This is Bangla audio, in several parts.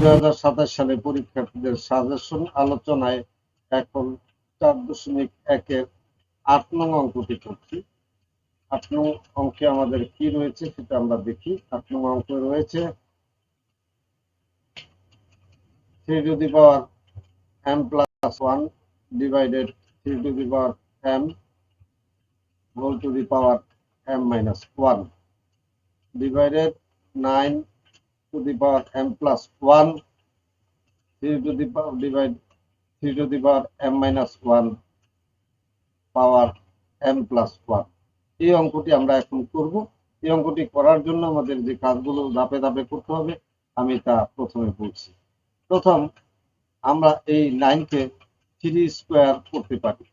2027 সালে পরীক্ষার্থীদের সাজেশন আলোচনায় এখন 4.1-এর 8 নং অঙ্কটি করছি। 8 নং অঙ্কে আমাদের কি রয়েছে সেটা আমরা দেখি। 8 নং অঙ্কে রয়েছে 3 to the power m plus 1 divided 3 to the power m whole to the power m minus 1 divided 9 to the power m plus 1 3 to the power divide 3 to the power m minus 1 power m plus 1। এই অঙ্কটি আমরা এখন করব। এই অঙ্কটি করার জন্য আমাদের যে কাজগুলো ধাপে ধাপে করতে হবে আমি তা প্রথমে বলছি। প্রথম আমরা এই 9 কে 3 স্কয়ার করতে পারি।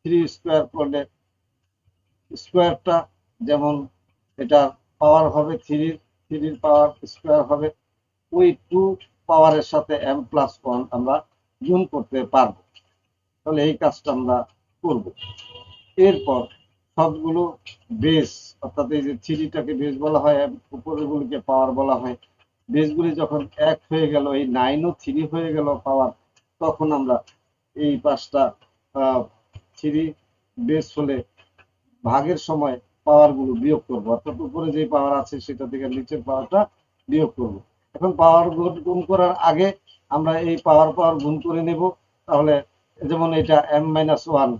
3 স্কয়ার করলে স্কয়ারটা যেমন এটা পাওয়ার হবে 3 এর পাওয়ার স্কয়ার হবে, ওই 2 পাওয়ারের সাথে m plus 1 আমরা গুণ করতে পারবো। তাহলে এই কাজটা আমরা করব। এরপর সবগুলো বেস, অর্থাৎ এই যে 3টাকে বেস বলা হয়, উপরেরগুলিকে পাওয়ার বলা হয়, বেসগুলি যখন 1 হয়ে গেল, এই 9 ও 3 হয়ে গেল পাওয়ার, তখন আমরা এই পাঁচটা 3 বেস হলে ভাগের সময় পাওয়ারগুলো বিয়োগ করব, অর্থাৎ উপরে যে পাওয়ার আছে সেটা থেকে নিচের পাওয়ারটা বিয়োগ করব। এখন পাওয়ার গুণ করার আগে আমরা এই পাওয়ার গুণ করে নেব। তাহলে যেমন এটা m minus 1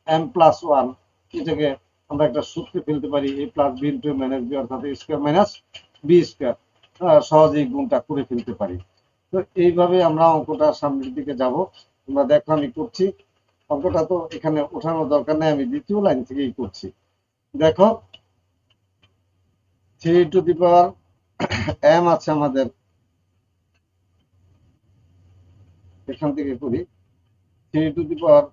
m plus 1, এটাকে আমরা একটা সূত্রে ফেলতে পারি a plus b into minus b, অর্থাৎ a square minus b square, সহজেই গুণটা করে ফেলতে পারি। তো এইভাবে আমরা অঙ্কটা সামনের দিকে যাব। তোমরা দেখো আমি করছি। অঙ্কটা তো এখানে ওঠানোর দরকার নেই, আমি দ্বিতীয় লাইন থেকেই করছি। দেখো 3 টু দি পাওয়ার m আছে আমাদের, এখান থেকে করি 3 to the power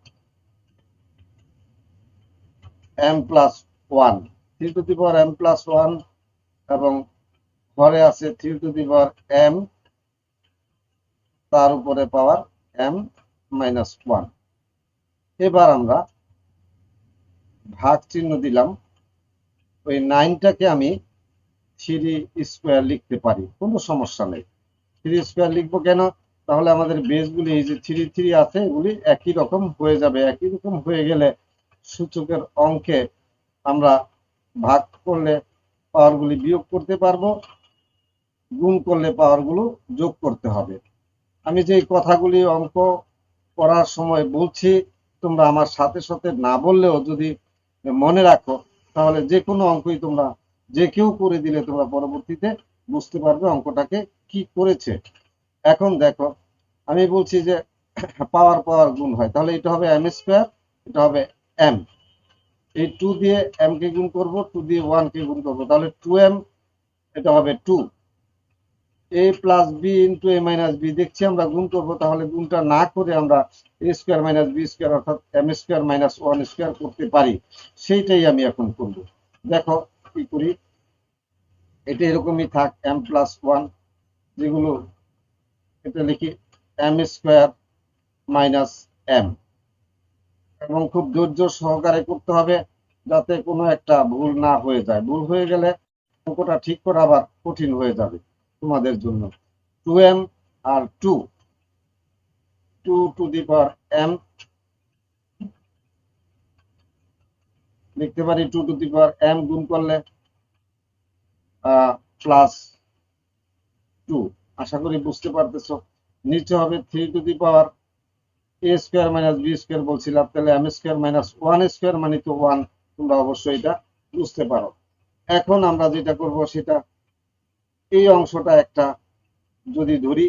m plus 1, 3 to the power m plus 1, এবং ঘরে আছে 3 টু দি পাওয়ার m, তার উপরে পাওয়ার m minus 1। এবার আমরা ভাগ চিহ্ন দিলাম। ওই 9টাকে আমি 3 স্কয়ার লিখতে পারি, কোনো সমস্যা নেই। 3 স্কয়ার লিখবো কেন? তাহলে আমাদের বেসগুলি এই যে 3 3 আছে এগুলি একই রকম হয়ে যাবে। একই রকম হয়ে গেলে সূচকের অঙ্কে আমরা ভাগ করলে পাওয়ারগুলি বিয়োগ করতে পারবো, গুণ করলে পাওয়ারগুলো যোগ করতে হবে। আমি যে কথাগুলি অঙ্ক করার সময় বলছি, তোমরা আমার সাথে সাথে না বললেও যদি মনে রাখো, তাহলে যে কোনো অঙ্কই তোমরা যে কেউ করে দিলে তোমরা পরবর্তীতে বুঝতে পারবে অঙ্কটাকে কি করেছে। এখন দেখো আমি বলছি যে পাওয়ার গুণ হয়, তাহলে এটা হবে m স্কয়ার, এটা হবে m। এই 2 দিয়ে m কে গুণ করব, 2 দিয়ে 1 কে গুণ করব, তাহলে 2m, এটা হবে 2। a plus b into a minus b দেখছি আমরা গুণ করব, তাহলে গুণটা না করে আমরা a square minus b square অর্থাৎ m স্কয়ার মাইনাস 1 স্কয়ার করতে পারি। সেইটাই আমি এখন করব। দেখো কি করি, এটা এরকমই থাক m প্লাস 1, যেগুলো এটা লিখি m স্কয়ার মাইনাস m, এবং খুব ধৈর্য সহকারে করতে হবে যাতে কোনো একটা ভুল না হয়ে যায়। ভুল হয়ে গেলে অঙ্কটা ঠিক করা আবার কঠিন হয়ে যাবে তোমাদের জন্য। 2m R 2 to the power m লিখতে পারি। 2 টু দি পাওয়ার m গুণ করলে প্লাস 2, আশা করি বুঝতে পারতেছো। নিচে হবে 3 to the power a square minus b square বলছিলাম, তাহলে m স্কয়ার মাইনাস 1 স্কয়ার মানে তো 1, তোমরা অবশ্যই এটা বুঝতে পারো। এখন আমরা যেটা করব সেটা, এই অংশটা একটা যদি ধরি,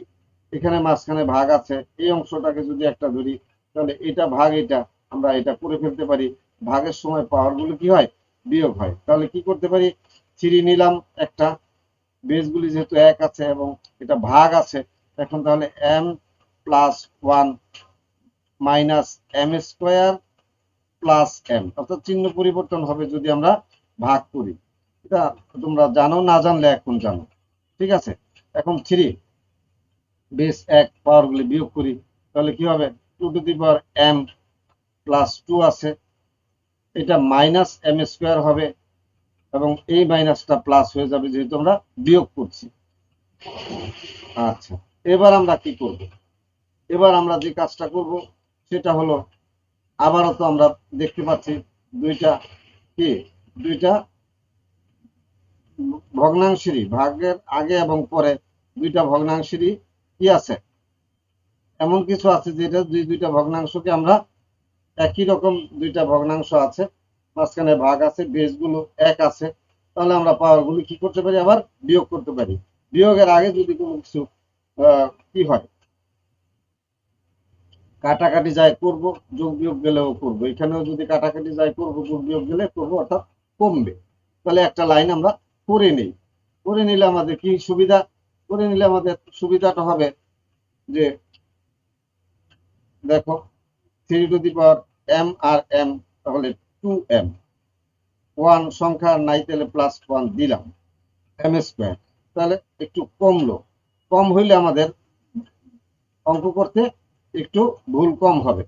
এখানে মাঝখানে ভাগ আছে, এই অংশটাকে যদি একটা ধরি, তাহলে এটা ভাগ এটা আমরা এটা করে ফেলতে পারি। ভাগের সময় পাওয়ারগুলো কি হয়? বিয়োগ হয়। তাহলে কি করতে পারি, 3 নিলাম একটা, বেসগুলি যেহেতু 1 আছে এবং এটা ভাগ আছে, এখন তাহলে m plus 1 minus m square plus m, অর্থাৎ চিহ্ন পরিবর্তন হবে যদি আমরা ভাগ করি। এটা তোমরা জানো, না জানলে এখন জানো, ঠিক আছে। এখন 3 বেস 1 পাওয়ারগুলি বিয়োগ করি, তাহলে কি হবে 2 to the power m plus 2 আছে, এটা মাইনাস m স্কয়ার হবে, এবং এই মাইনাসটা প্লাস হয়ে যাবে যেহেতু আমরা বিয়োগ করছি। আচ্ছা, এবার আমরা কি করব? এবার আমরা যে কাজটা করব সেটা হলো, আবারও তো আমরা দেখতে পাচ্ছি দুইটা ভগ্নাংশেরই ভাগের আগে এবং পরে দুইটা ভগ্নাংশেরই কি আছে, এমন কিছু আছে যেটা দুইটা ভগ্নাংশকে আমরা একই রকম দুইটা ভগ্নাংশ আছে, মাঝখানে ভাগ আছে, বেসগুলো এক আছে, তাহলে আমরা পাওয়ারগুলো কি করতে পারি, আবার বিয়োগ করতে পারি। বিয়োগের আগে যদি কোনো কিছু কি হয়, কাটাকাটি যায় করব, যোগ বিয়োগ গেলেও করব, এখানেও যদি কাটাকাটি যায় করব, যোগ বিয়োগ গেলে করব, অর্থাৎ কমবে। তাহলে একটা লাইন আমরা করে নেই, করে নিলে আমাদের কি সুবিধা, করে নিলে আমাদের সুবিধাটা হবে যে দেখো 3 m আর m, তাহলে 2m, 1 সংখ্যা নাই তাহলে +1 দিলাম m স্কয়ার, তাহলে একটু কমলো, কম হইলে আমাদের অঙ্ক করতে একটু ভুল কম হবে।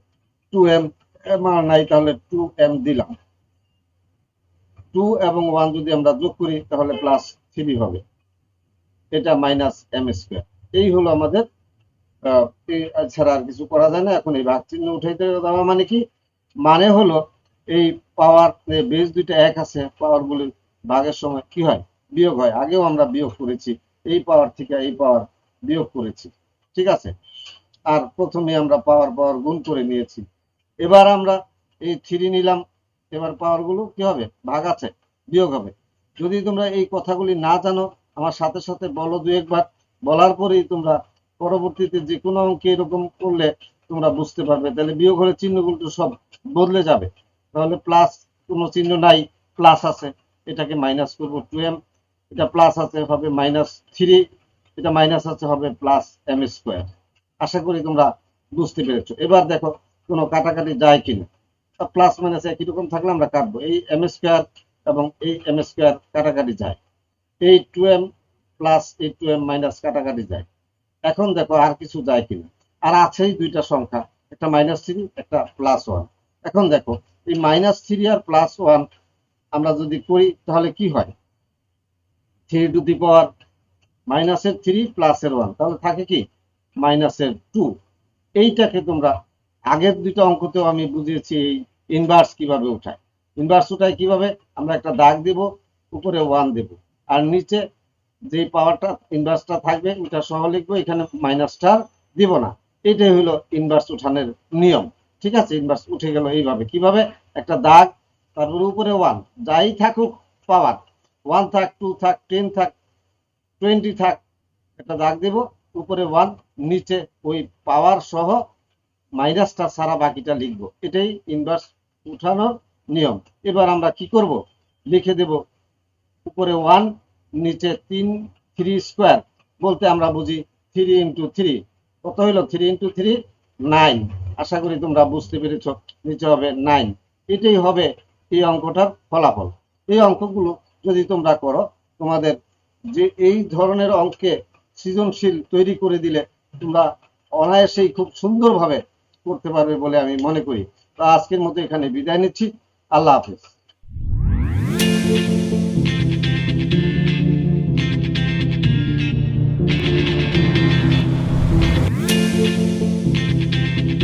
2m, m আর নাই তাহলে 2m দিলাম, 2 এবং 1 যদি আমরা যোগ করি তাহলে +3 হবে, এটা -m স্কয়ার। এই হলো আমাদের, ছাড়া আর কিছু করা যায় না। এখন এই ভাগ চিহ্ন উঠাইতে দেওয়া মানে কি, মানে হলো এই পাওয়ার বেস দুইটা এক আছে, পাওয়ার গুলি ভাগের সময় কি হয়, বিয়োগ হয়। আগেও আমরা বিয়োগ করেছি, এই পাওয়ার থেকে এই পাওয়ার বিয়োগ করেছি, ঠিক আছে। আর প্রথমে আমরা পাওয়ার গুণ করে নিয়েছি। এবার আমরা এই 3 নিলাম, এবার পাওয়ার গুলো কি হবে, ভাগ আছে, বিয়োগ হবে। যদি তোমরা এই কথাগুলি না জানো, আমার সাথে সাথে বলো, দু একবার বলার পরেই তোমরা পরবর্তীতে যে কোনো অঙ্কে এরকম করলে তোমরা বুঝতে পারবে। তাহলে বিয়োগ হলে চিহ্নগুলো সব বদলে যাবে। তাহলে প্লাস কোনো চিহ্ন নাই, প্লাস আছে, এটাকে মাইনাস করবো 2m, এটা প্লাস আছে হবে -3, এটা মাইনাস আছে হবে +m স্কয়ার। আশা করি তোমরা বুঝতে পেরেছো। এবার দেখো কোনো কাটাকাটি যায় কিনা, প্লাস মাইনাস একই রকম থাকলে আমরা কাটবো, এই m স্কয়ার এবং এই m স্কয়ার কাটাকাটি যায়, এই 2m প্লাস এই 2m মাইনাস কাটাকাটি যায়। এখন দেখো আর কিছু যায় কিনা, আর আছেই দুইটা সংখ্যা, একটা -3 একটা +1। এখন দেখো এই -3 আর +1 আমরা যদি করি তাহলে কি হয়, 3 মাইনাসের 3 প্লাসের 1, তাহলে থাকে কি -2। এইটাকে তোমরা আগের দুইটা অঙ্কতেও আমি বুঝিয়েছি এই ইনভার্স কিভাবে উঠায়। ইনভার্স উঠায় কিভাবে, আমরা একটা দাগ দেব, উপরে 1 দেব, আর নিচে যে পাওয়ারটা ইনভার্সটা থাকবে ওটা সহ লিখবো, এখানে মাইনাসটা দিব না। এটাই হলো ইনভার্স উঠানোর নিয়ম, ঠিক আছে। ইনভার্স উঠে গেল এইভাবে, কিভাবে, একটা দাগ, তারপর উপরে 1, যাই থাকুক পাওয়ার, 1 থাক, 2 থাক, 10 থাক, 20 থাক, একটা দাগ দেব, উপরে 1, নিচে ওই পাওয়ার সহ মাইনাসটা সারা বাকিটা লিখবো। এটাই ইনভার্স উঠানোর নিয়ম। এবার আমরা কি করব, লিখে দেব উপরে 1, নিচে 3 স্কয়ার, বলতে আমরা বুঝি 3 × 3, কত হইল, 3 × 3 9। আশা করি তোমরা বুঝতে পেরেছ, নিচে হবে 9। এটাই হবে এই অঙ্কটার ফলাফল। এই অঙ্কগুলো যদি তোমরা করো, তোমাদের যে এই ধরনের অঙ্কে সৃজনশীল তৈরি করে দিলে তোমরা অনায়াসেই খুব সুন্দরভাবে করতে পারবে বলে আমি মনে করি। তো আজকের মতো এখানে বিদায় নিচ্ছি। আল্লাহ হাফেজ।